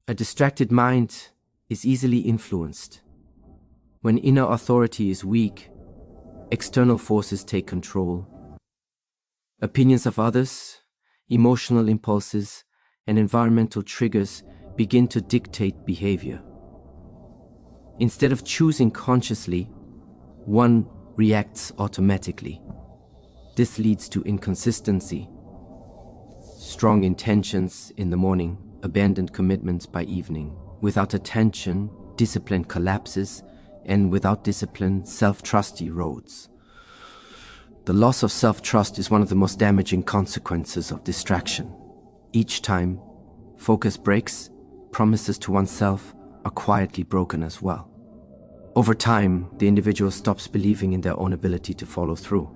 A distracted mind is easily influenced. When inner authority is weak, external forces take control. Opinions of others, emotional impulses, and environmental triggers begin to dictate behavior. Instead of choosing consciously, one reacts automatically. This leads to inconsistency. Strong intentions in the morning, abandoned commitments by evening. Without attention, discipline collapses, and without discipline, self-trust erodes. The loss of self-trust is one of the most damaging consequences of distraction. Each time focus breaks, promises to oneself are quietly broken as well. Over time, the individual stops believing in their own ability to follow through.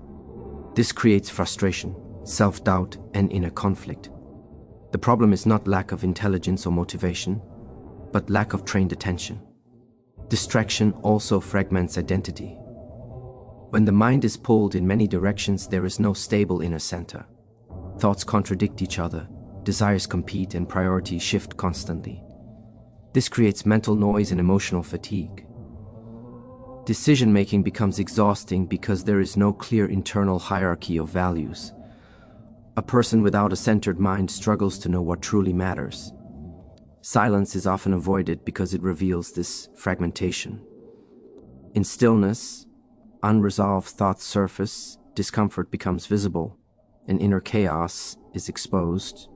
This creates frustration, self-doubt, and inner conflict. The problem is not lack of intelligence or motivation, but lack of trained attention. Distraction also fragments identity. When the mind is pulled in many directions, there is no stable inner center. Thoughts contradict each other, desires compete, and priorities shift constantly. This creates mental noise and emotional fatigue. Decision-making becomes exhausting because there is no clear internal hierarchy of values. A person without a centered mind struggles to know what truly matters. Silence is often avoided because it reveals this fragmentation. In stillness, unresolved thoughts surface, discomfort becomes visible, and inner chaos is exposed.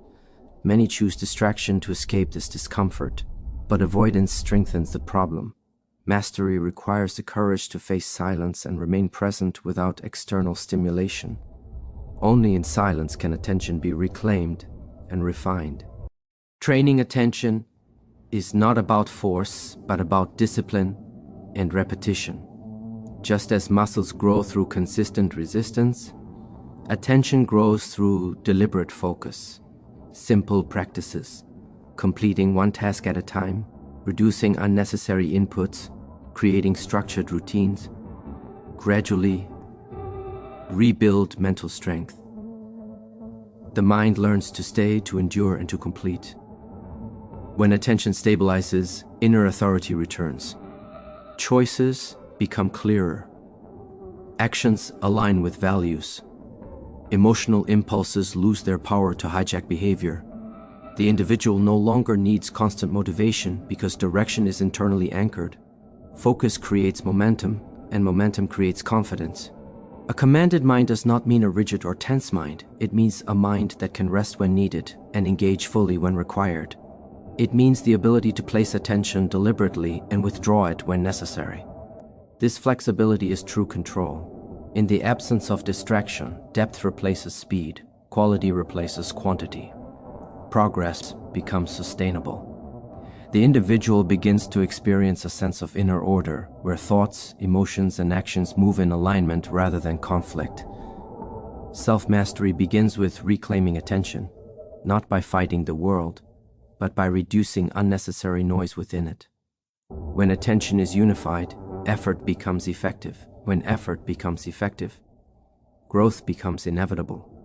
Many choose distraction to escape this discomfort, but avoidance strengthens the problem. Mastery requires the courage to face silence and remain present without external stimulation. Only in silence can attention be reclaimed and refined. Training attention is not about force, but about discipline and repetition. Just as muscles grow through consistent resistance, attention grows through deliberate focus. Simple practices, completing one task at a time, reducing unnecessary inputs, creating structured routines, gradually rebuild mental strength. The mind learns to stay, to endure, and to complete. When attention stabilizes, inner authority returns. Choices become clearer. Actions align with values. Emotional impulses lose their power to hijack behavior. The individual no longer needs constant motivation because direction is internally anchored. Focus creates momentum, and momentum creates confidence. A commanded mind does not mean a rigid or tense mind. It means a mind that can rest when needed and engage fully when required. It means the ability to place attention deliberately and withdraw it when necessary. This flexibility is true control. In the absence of distraction, depth replaces speed, quality replaces quantity. Progress becomes sustainable. The individual begins to experience a sense of inner order, where thoughts, emotions, and actions move in alignment rather than conflict. Self-mastery begins with reclaiming attention, not by fighting the world, but by reducing unnecessary noise within it. When attention is unified, effort becomes effective. When effort becomes effective, growth becomes inevitable.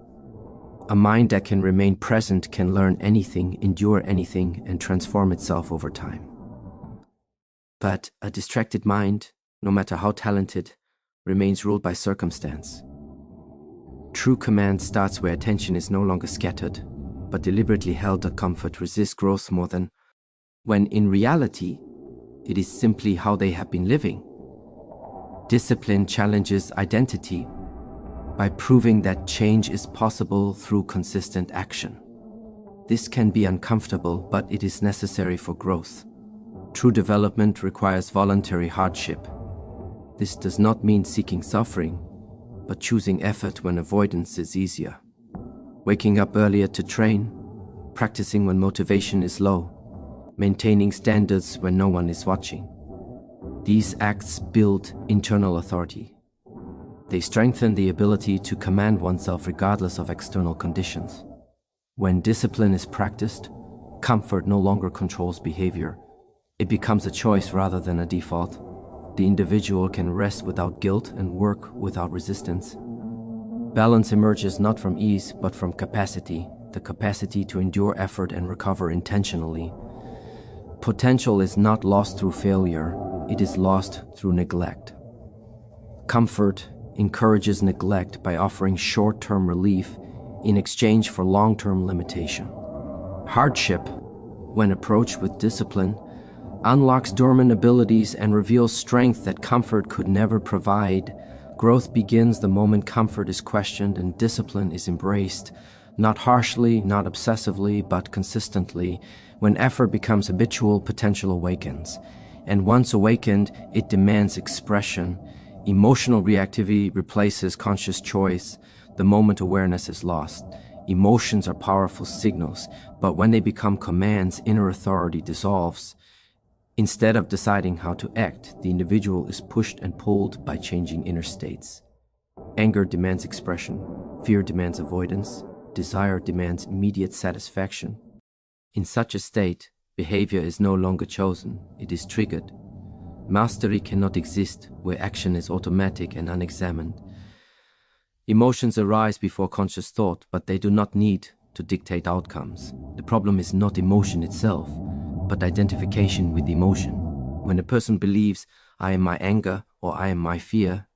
A mind that can remain present can learn anything, endure anything, and transform itself over time. But a distracted mind, no matter how talented, remains ruled by circumstance. True command starts where attention is no longer scattered, but deliberately held. A comfort resists growth more than when in reality, it is simply how they have been living. Discipline challenges identity by proving that change is possible through consistent action. This can be uncomfortable, but it is necessary for growth. True development requires voluntary hardship. This does not mean seeking suffering, but choosing effort when avoidance is easier. Waking up earlier to train, practicing when motivation is low, maintaining standards when no one is watching. These acts build internal authority. They strengthen the ability to command oneself regardless of external conditions. When discipline is practiced, comfort no longer controls behavior. It becomes a choice rather than a default. The individual can rest without guilt and work without resistance. Balance emerges not from ease, but from capacity, the capacity to endure effort and recover intentionally. Potential is not lost through failure, it is lost through neglect. Comfort encourages neglect by offering short-term relief in exchange for long-term limitation. Hardship, when approached with discipline, unlocks dormant abilities and reveals strength that comfort could never provide. Growth begins the moment comfort is questioned and discipline is embraced, not harshly, not obsessively, but consistently. When effort becomes habitual, potential awakens. And once awakened, it demands expression. Emotional reactivity replaces conscious choice the moment awareness is lost. Emotions are powerful signals, but when they become commands, inner authority dissolves. Instead of deciding how to act, the individual is pushed and pulled by changing inner states. Anger demands expression, fear demands avoidance, desire demands immediate satisfaction. In such a state, behavior is no longer chosen, it is triggered. Mastery cannot exist where action is automatic and unexamined. Emotions arise before conscious thought, but they do not need to dictate outcomes. The problem is not emotion itself, but identification with emotion. When a person believes, I am my anger or I am my fear,